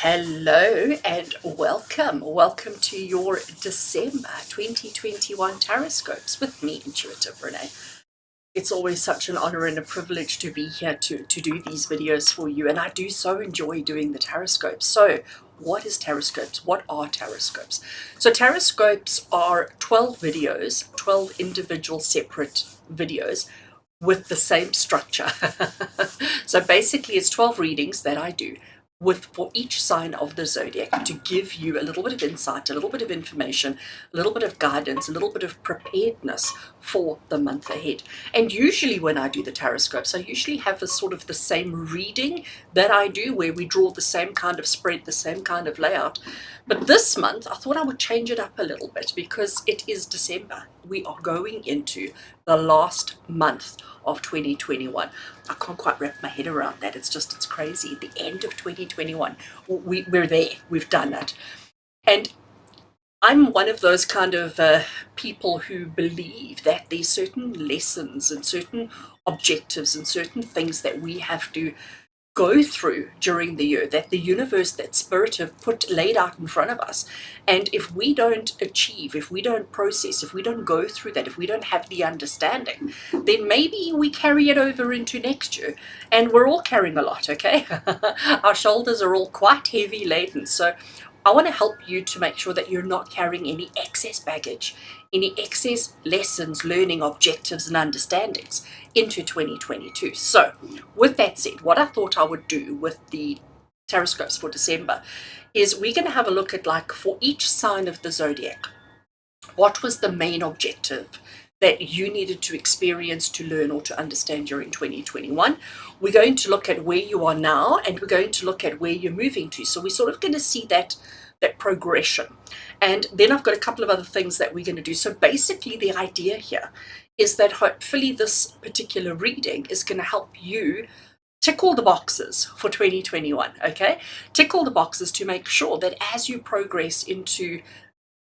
Hello and welcome. Welcome to your December 2021 TarotScopes with me, Intuitive Rene. It's always such an honor and a privilege to be here to do these videos for you, and I do so enjoy doing the TarotScopes. So what is TarotScopes? What are TarotScopes? So TarotScopes are 12 videos, 12 individual separate videos with the same structure. So basically it's 12 readings that I do for each sign of the zodiac to give you a little bit of insight, a little bit of information, a little bit of guidance, a little bit of preparedness for the month ahead. And usually when I do the TarotScopes, I usually have a sort of the same reading that I do where we draw the same kind of spread, the same kind of layout. But this month I thought I would change it up a little bit because it is December. We are going into the last month of 2021. I can't quite wrap my head around that. It's crazy. The end of 2021. We're there. We've done it. And I'm one of those kind of people who believe that there's certain lessons and certain objectives and certain things that we have to go through during the year, that the universe, that spirit have laid out in front of us. And if we don't achieve, if we don't process, if we don't go through that, if we don't have the understanding, then maybe we carry it over into next year. And we're all carrying a lot, okay? Our shoulders are all quite heavy laden. So I want to help you to make sure that you're not carrying any excess baggage, any excess lessons, learning, objectives, and understandings into 2022. So, with that said, what I thought I would do with the TarotScopes for December is we're going to have a look at, like, for each sign of the zodiac, what was the main objective that you needed to experience, to learn, or to understand during 2021. We're going to look at where you are now, and we're going to look at where you're moving to. So we're sort of going to see that progression. And then I've got a couple of other things that we're going to do. So basically the idea here is that hopefully this particular reading is going to help you tick all the boxes for 2021, okay? Tick all the boxes to make sure that as you progress into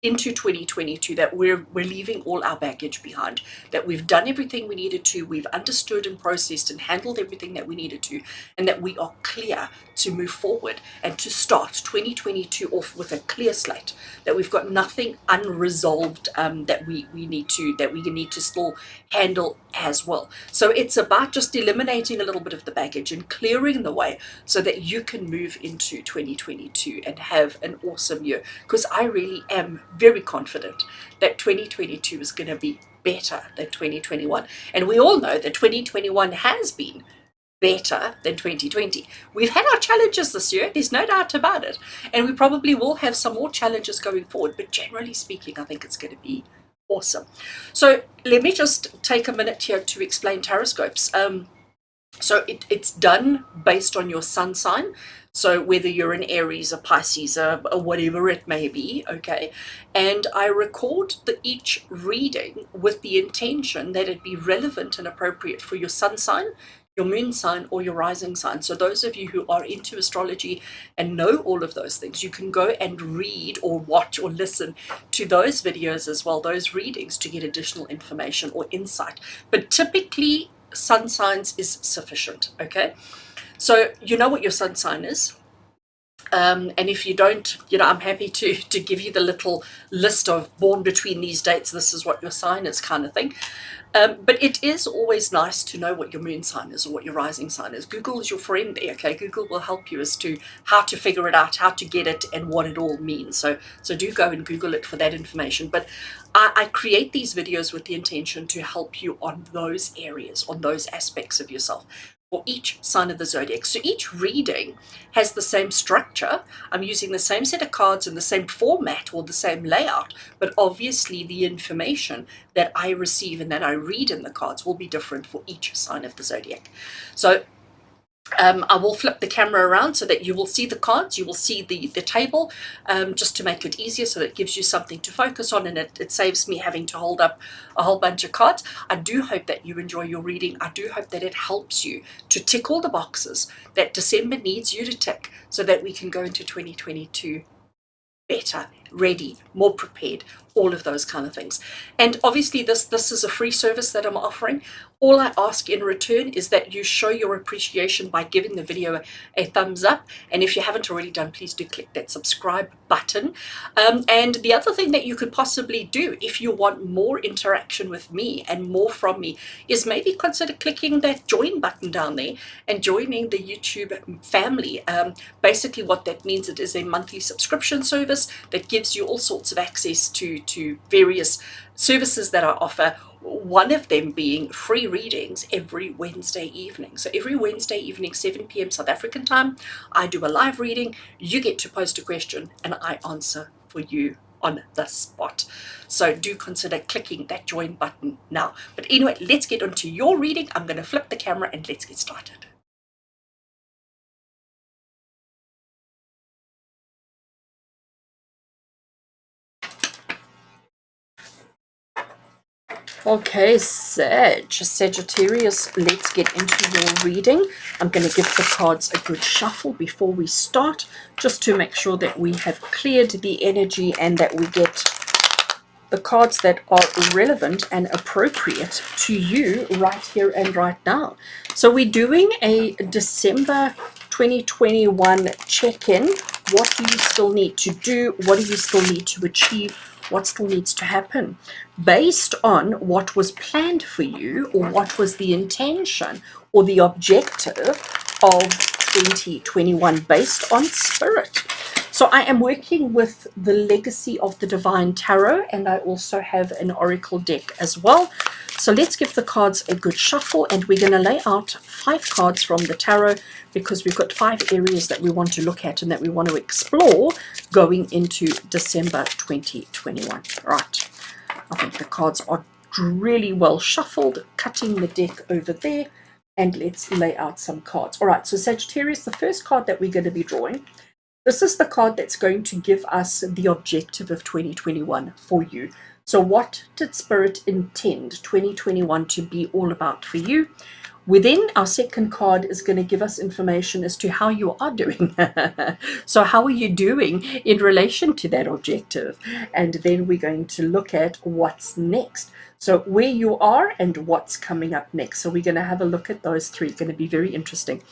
2022, that we're leaving all our baggage behind, that we've done everything we needed to, we've understood and processed and handled everything that we needed to, and that we are clear to move forward and to start 2022 off with a clear slate, that we've got nothing unresolved that we need to still handle as well. So it's about just eliminating a little bit of the baggage and clearing the way so that you can move into 2022 and have an awesome year, because I really am very confident that 2022 is going to be better than 2021. And we all know that 2021 has been better than 2020. We've had our challenges this year, there's no doubt about it. And we probably will have some more challenges going forward. But generally speaking, I think it's going to be awesome. So let me just take a minute here to explain TarotScopes. So it's done based on your sun sign. So whether you're an Aries, a Pisces, or whatever it may be, okay? And I record each reading with the intention that it be relevant and appropriate for your sun sign, your moon sign, or your rising sign. So those of you who are into astrology and know all of those things, you can go and read or watch or listen to those videos as well, those readings, to get additional information or insight. But typically, sun signs is sufficient, okay? So you know what your sun sign is. And if you don't, I'm happy to give you the little list of born between these dates, this is what your sign is, kind of thing. But it is always nice to know what your moon sign is or what your rising sign is. Google is your friend there, okay? Google will help you as to how to figure it out, how to get it, and what it all means. So do go and Google it for that information. But I create these videos with the intention to help you on those areas, on those aspects of yourself, for each sign of the zodiac. So each reading has the same structure. I'm using the same set of cards in the same format or the same layout, but obviously the information that I receive and that I read in the cards will be different for each sign of the zodiac. So I will flip the camera around so that you will see the cards, you will see the table, just to make it easier, so that it gives you something to focus on, and it saves me having to hold up a whole bunch of cards. I do hope that you enjoy your reading. I do hope that it helps you to tick all the boxes that December needs you to tick, so that we can go into 2022 better, ready, more prepared, all of those kind of things. And obviously this is a free service that I'm offering. All I ask in return is that you show your appreciation by giving the video a thumbs up. And if you haven't already done, please do click that subscribe button. And the other thing that you could possibly do if you want more interaction with me and more from me is maybe consider clicking that join button down there and joining the YouTube family. Basically what that means, it is a monthly subscription service that gives you all sorts of access to various services that I offer, one of them being free readings every Wednesday evening. So every Wednesday evening, 7 p.m. South African time, I do a live reading. You get to post a question and I answer for you on the spot. So do consider clicking that join button now. But anyway, let's get onto your reading. I'm going to flip the camera and let's get started. Okay, Sagittarius, let's get into your reading. I'm going to give the cards a good shuffle before we start, just to make sure that we have cleared the energy and that we get the cards that are relevant and appropriate to you right here and right now. So we're doing a December 2021 check-in. What do you still need to do? What do you still need to achieve? What still needs to happen? Based on what was planned for you, or what was the intention or the objective of 2021 based on spirit. So I am working with the Legacy of the Divine Tarot, and I also have an Oracle deck as well. So let's give the cards a good shuffle, and we're going to lay out 5 cards from the tarot because we've got 5 areas that we want to look at and that we want to explore going into December 2021. Right. I think the cards are really well shuffled, cutting the deck over there, and let's lay out some cards. All right, so Sagittarius, the first card that we're going to be drawing, this is the card that's going to give us the objective of 2021 for you. So what did Spirit intend 2021 to be all about for you? Within our second card is going to give us information as to how you are doing. So how are you doing in relation to that objective? And then we're going to look at what's next. So where you are and what's coming up next. So we're going to have a look at those 3. It's going to be very interesting.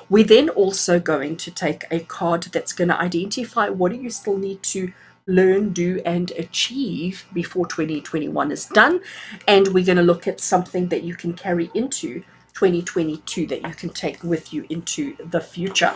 We're then also going to take a card that's going to identify what do you still need to learn, do, and achieve before 2021 is done. And we're going to look at something that you can carry into 2022 that you can take with you into the future.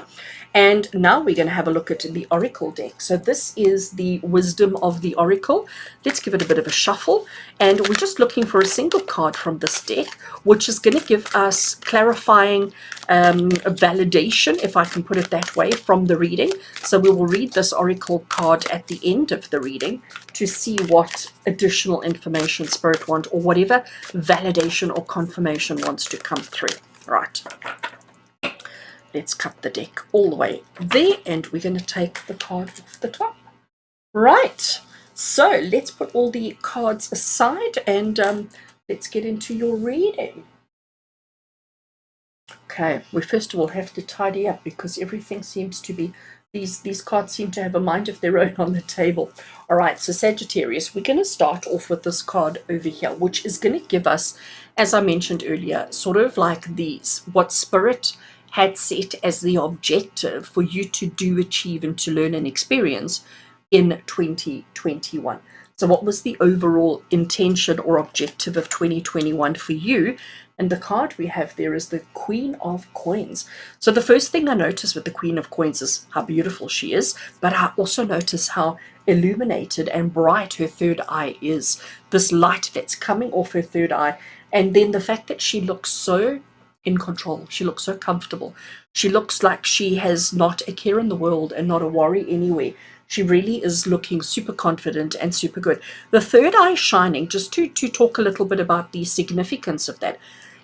And now we're going to have a look at the Oracle deck. So this is the Wisdom of the Oracle. Let's give it a bit of a shuffle. And we're just looking for a single card from this deck, which is going to give us clarifying validation, if I can put it that way, from the reading. So we will read this Oracle card at the end of the reading to see what additional information Spirit wants, or whatever validation or confirmation wants to come through. Right. Let's cut the deck all the way there, and we're going to take the card off the top. Right. So let's put all the cards aside and let's get into your reading. Okay, we first of all have to tidy up because everything seems to be, these cards seem to have a mind of their own on the table. All right, so Sagittarius, we're going to start off with this card over here, which is going to give us, as I mentioned earlier, sort of like these, what Spirit had set as the objective for you to do, achieve, and to learn and experience in 2021. So what was the overall intention or objective of 2021 for you? And the card we have there is the Queen of Coins. So the first thing I notice with the Queen of Coins is how beautiful she is, but I also notice how illuminated and bright her third eye is. This light that's coming off her third eye, and then the fact that she looks so in control. She looks so comfortable. She looks like she has not a care in the world and not a worry anywhere. She really is looking super confident and super good. The third eye shining, just to talk a little bit about the significance of that.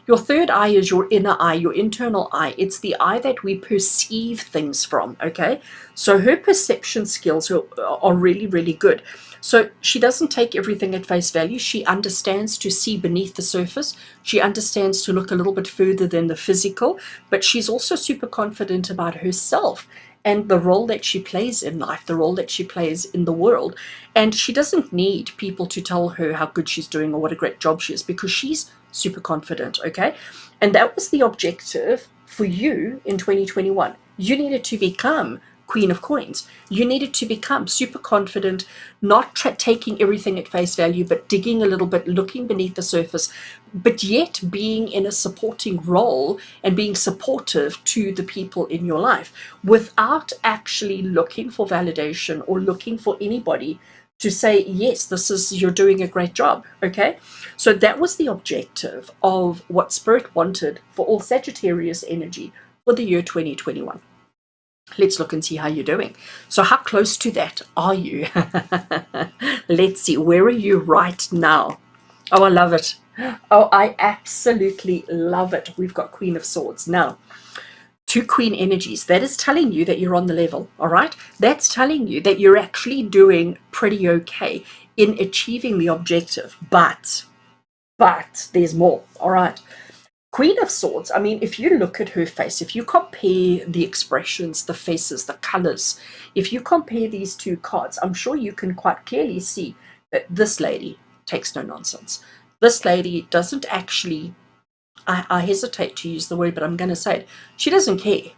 Your third eye is your inner eye, your internal eye. It's the eye that we perceive things from, okay? So her perception skills are really, really good. So she doesn't take everything at face value. She understands to see beneath the surface. She understands to look a little bit further than the physical, but she's also super confident about herself and the role that she plays in life, the role that she plays in the world. And she doesn't need people to tell her how good she's doing or what a great job she is, because she's super confident, okay? And that was the objective for you in 2021. You needed to become Queen of Coins. You needed to become super confident, not taking everything at face value, but digging a little bit, looking beneath the surface, but yet being in a supporting role and being supportive to the people in your life without actually looking for validation or looking for anybody to say, yes, you're doing a great job, okay? So that was the objective of what Spirit wanted for all Sagittarius energy for the year 2021. Let's look and see how you're doing. So how close to that are you? Let's see, where are you right now? Oh, I love it. Oh, I absolutely love it. We've got Queen of Swords. Now, two Queen energies. That is telling you that you're on the level, all right? That's telling you that you're actually doing pretty okay in achieving the objective. But there's more, all right? Queen of Swords, I mean, if you look at her face, if you compare the expressions, the faces, the colors, if you compare these two cards, I'm sure you can quite clearly see that this lady takes no nonsense. This lady doesn't actually, I hesitate to use the word, but I'm going to say it. She doesn't care.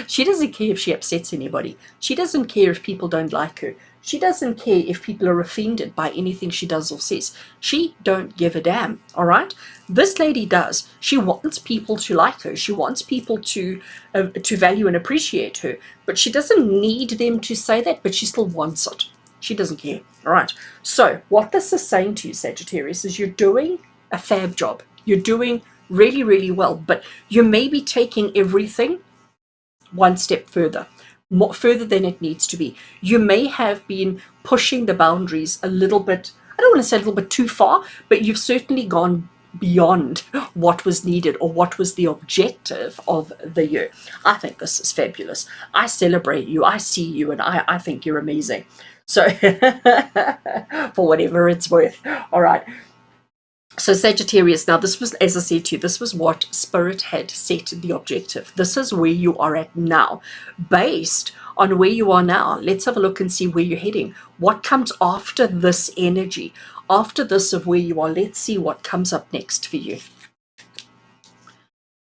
She doesn't care if she upsets anybody. She doesn't care if people don't like her. She doesn't care if people are offended by anything she does or says. She don't give a damn, all right? This lady does. She wants people to like her. She wants people to value and appreciate her. But she doesn't need them to say that, but she still wants it. She doesn't care, all right? So what this is saying to you, Sagittarius, is you're doing a fab job. You're doing really, really well, but you may be taking everything one step further, more further than it needs to be. You may have been pushing the boundaries a little bit, I don't want to say a little bit too far, but you've certainly gone beyond what was needed or what was the objective of the year. I think this is fabulous. I celebrate you. I see you, and I think you're amazing. So for whatever it's worth. All right. So Sagittarius, now this was, as I said to you, this was what Spirit had set the objective. This is where you are at now. Based on where you are now, let's have a look and see where you're heading. What comes after this energy? After this of where you are, let's see what comes up next for you.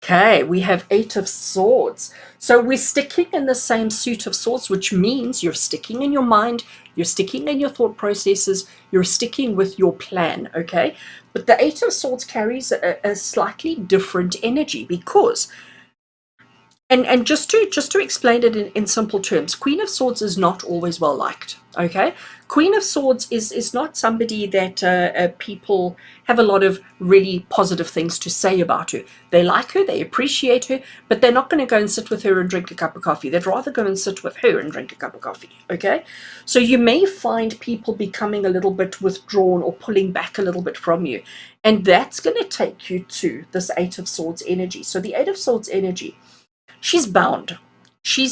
Okay, we have 8 of Swords. So we're sticking in the same suit of swords, which means you're sticking in your mind, you're sticking in your thought processes, you're sticking with your plan, okay? But the 8 of Swords carries a slightly different energy because, and just to explain it in simple terms, Queen of Swords is not always well liked, okay? Queen of Swords is not somebody that people have a lot of really positive things to say about her. They like her, they appreciate her, but they're not going to go and sit with her and drink a cup of coffee. They'd rather go and sit with her and drink a cup of coffee, okay? So you may find people becoming a little bit withdrawn or pulling back a little bit from you, and that's going to take you to this 8 of Swords energy. So the 8 of Swords energy, she's bound. She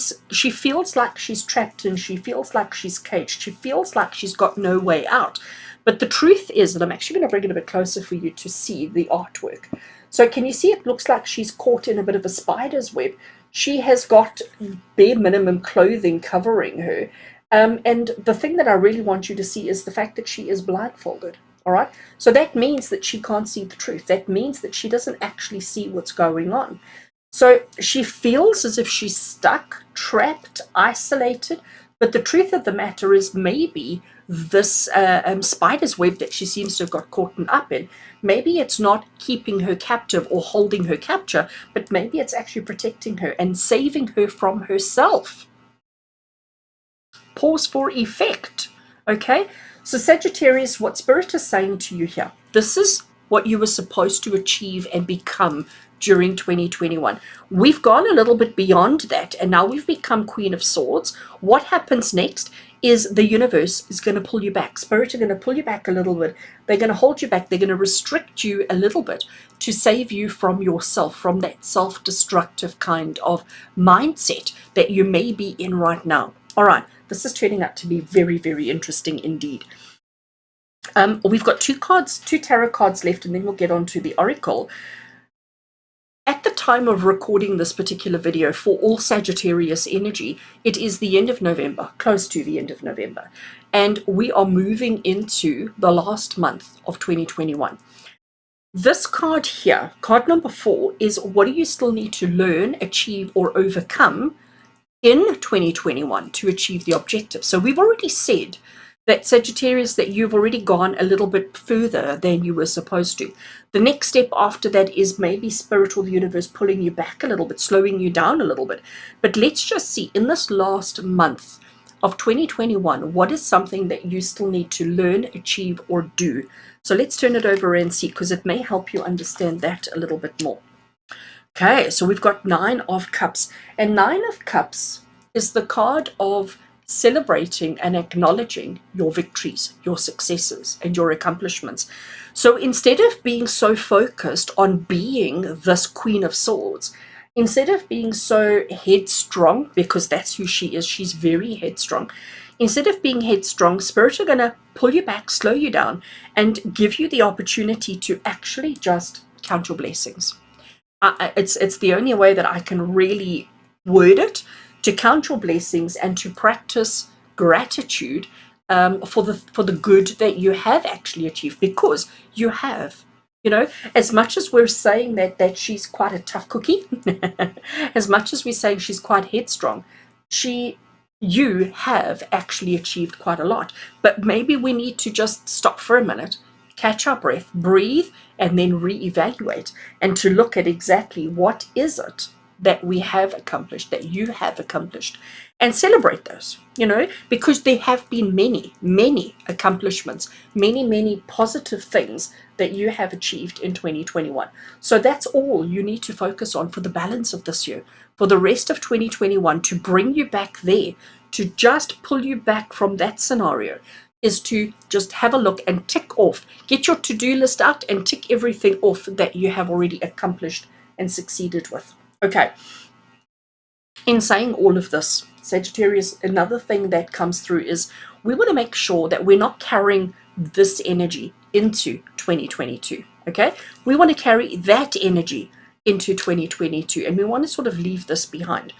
feels like she's trapped and she feels like she's caged. She feels like she's got no way out. But the truth is that I'm actually going to bring it a bit closer for you to see the artwork. So can you see it looks like she's caught in a bit of a spider's web? She has got bare minimum clothing covering her. And the thing that I really want you to see is the fact that she is blindfolded. All right. So that means that she can't see the truth. That means that she doesn't actually see what's going on. So she feels as if she's stuck, trapped, isolated, but the truth of the matter is maybe this spider's web that she seems to have got caught up in, maybe it's not keeping her captive or holding her capture, but maybe it's actually protecting her and saving her from herself. Pause for effect, okay? So Sagittarius, what Spirit is saying to you here, this is what you were supposed to achieve and become during 2021. We've gone a little bit beyond that, and now we've become Queen of Swords. What happens next is the universe is going to pull you back. Spirit are going to pull you back a little bit. They're going to hold you back. They're going to restrict you a little bit to save you from yourself, from that self-destructive kind of mindset that you may be in right now. All right, this is turning out to be very, very interesting indeed. We've got two tarot cards left, and then we'll get on to the oracle. At the time of recording this particular video for all Sagittarius energy, it is the end of November, close to the end of November, and we are moving into the last month of 2021. This card here, card number 4, is what do you still need to learn, achieve, or overcome in 2021 to achieve the objective. So we've already said that, Sagittarius, that you've already gone a little bit further than you were supposed to. The next step after that is maybe spirit or the universe pulling you back a little bit, slowing you down a little bit. But let's just see, in this last month of 2021, what is something that you still need to learn, achieve, or do? So let's turn it over and see, because it may help you understand that a little bit more. Okay, so we've got 9 of Cups, and 9 of Cups is the card of celebrating and acknowledging your victories, your successes, and your accomplishments. So instead of being so focused on being this Queen of Swords, instead of being so headstrong, because that's who she is, she's very headstrong. Instead of being headstrong, Spirit are going to pull you back, slow you down, and give you the opportunity to actually just count your blessings. It's the only way that I can really word it, to count your blessings and to practice gratitude for the good that you have actually achieved, because you have. You know, as much as we're saying that she's quite a tough cookie, as much as we're saying she's quite headstrong, you have actually achieved quite a lot. But maybe we need to just stop for a minute, catch our breath, breathe, and then reevaluate, and to look at exactly what is it that we have accomplished, that you have accomplished, and celebrate those, because there have been many accomplishments, many positive things that you have achieved in 2021. So that's all you need to focus on for the balance of this year, for the rest of 2021, to bring you back there, to just pull you back from that scenario, is to just have a look and tick off, get your to-do list out and tick everything off that you have already accomplished and succeeded with. Okay. In saying all of this, Sagittarius, another thing that comes through is we want to make sure that we're not carrying this energy into 2022. Okay. We want to carry that energy into 2022, and we want to sort of leave this behind.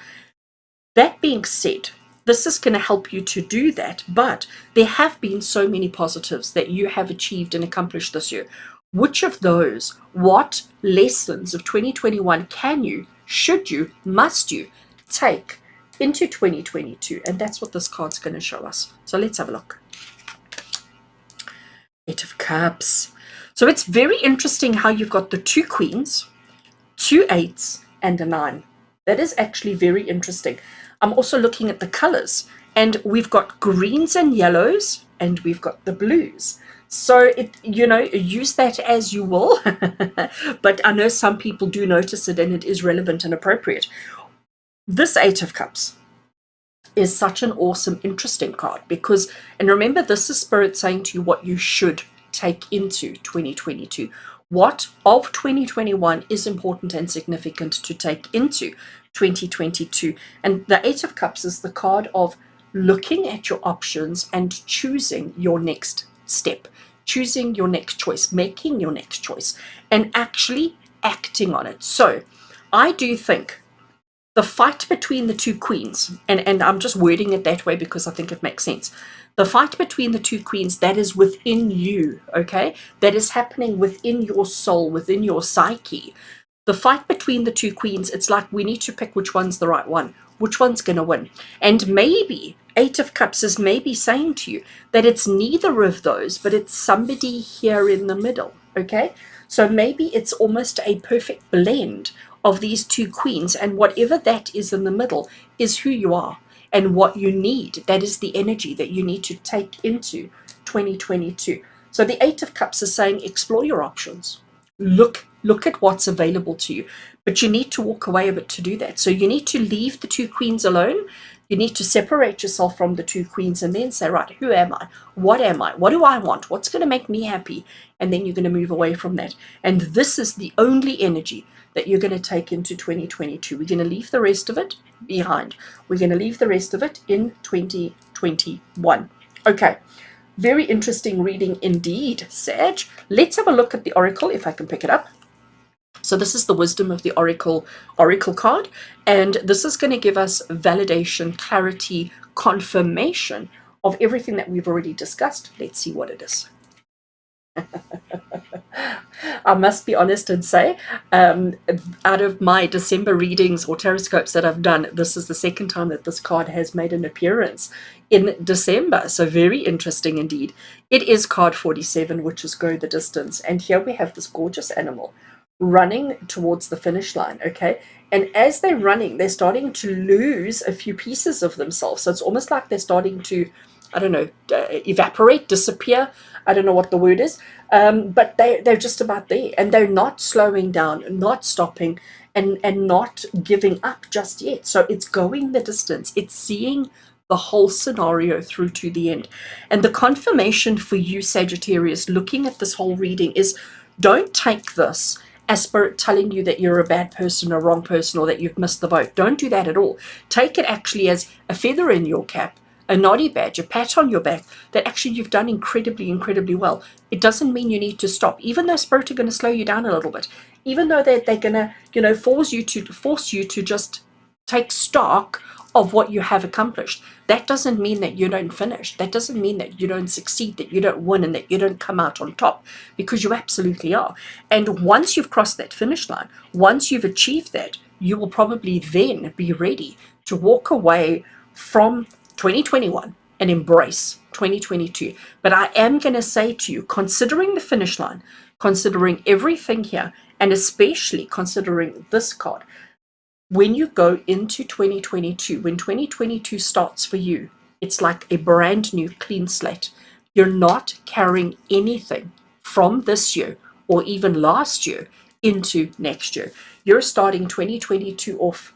That being said, this is going to help you to do that, but there have been so many positives that you have achieved and accomplished this year. Which of those, what lessons of 2021 can you, should you, must you take into 2022? And that's what this card's going to show us. So let's have a look. 8 of Cups. So it's very interesting how you've got the 2 queens, 2 8s, and a 9. That is actually very interesting. I'm also looking at the colors, and we've got greens and yellows, and we've got the blues. So use that as you will, but I know some people do notice it, and it is relevant and appropriate. This 8 of Cups is such an awesome, interesting card, because, and remember, this is Spirit saying to you what you should take into 2022. What of 2021 is important and significant to take into 2022? And the 8 of Cups is the card of looking at your options and choosing your next step, choosing your next choice, making your next choice, and actually acting on it. So I do think the fight between the 2 queens, and I'm just wording it that way because I think it makes sense. The fight between the 2 queens, that is within you, okay? That is happening within your soul, within your psyche. The fight between the 2 queens, it's like we need to pick which one's the right one, which one's going to win. And maybe 8 of Cups is maybe saying to you that it's neither of those, but it's somebody here in the middle, okay? So maybe it's almost a perfect blend of these 2 queens, and whatever that is in the middle is who you are and what you need. That is the energy that you need to take into 2022. So the 8 of Cups is saying explore your options. Look at what's available to you, but you need to walk away a bit to do that. So you need to leave the 2 queens alone. You need to separate yourself from the 2 queens and then say, right, who am I? What am I? What do I want? What's going to make me happy? And then you're going to move away from that. And this is the only energy that you're going to take into 2022. We're going to leave the rest of it behind. We're going to leave the rest of it in 2021. Okay. Very interesting reading indeed, Sag. Let's have a look at the oracle, if I can pick it up. So this is the Wisdom of the Oracle card, and this is going to give us validation, clarity, confirmation of everything that we've already discussed. Let's see what it is. I must be honest and say, out of my December readings or TarotScopes that I've done, this is the second time that this card has made an appearance in December. So very interesting indeed. It is card 47, which is Go the Distance. And here we have this gorgeous animal running towards the finish line, okay? And as they're running, they're starting to lose a few pieces of themselves. So it's almost like they're starting to, I don't know, evaporate, disappear. I don't know what the word is, but they're just about there, and they're not slowing down, not stopping, and not giving up just yet. So it's going the distance. It's seeing the whole scenario through to the end. And the confirmation for you, Sagittarius, looking at this whole reading is, don't take this as Spirit telling you that you're a bad person, a wrong person, or that you've missed the boat. Don't do that at all. Take it actually as a feather in your cap, a noddy badge, a pat on your back, that actually you've done incredibly, incredibly well. It doesn't mean you need to stop, even though Spirit are going to slow you down a little bit, even though they're going to, force you to just take stock of what you have accomplished. That doesn't mean that you don't finish. That doesn't mean that you don't succeed, that you don't win, and that you don't come out on top, because you absolutely are. And once you've crossed that finish line, once you've achieved that, you will probably then be ready to walk away from 2021 and embrace 2022. But I am going to say to you, considering the finish line, considering everything here, and especially considering this card, when you go into 2022, when 2022 starts for you, it's like a brand new clean slate. You're not carrying anything from this year or even last year into next year. You're starting 2022 off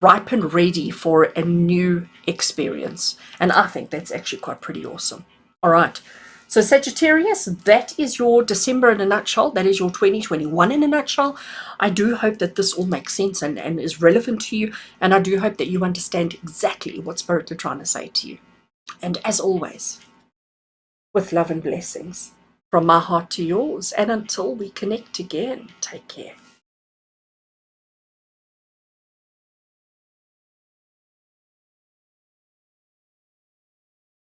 ripe and ready for a new experience. And I think that's actually quite pretty awesome. All right. So Sagittarius, that is your December in a nutshell. That is your 2021 in a nutshell. I do hope that this all makes sense and is relevant to you. And I do hope that you understand exactly what Spirit are trying to say to you. And as always, with love and blessings, from my heart to yours. And until we connect again, take care.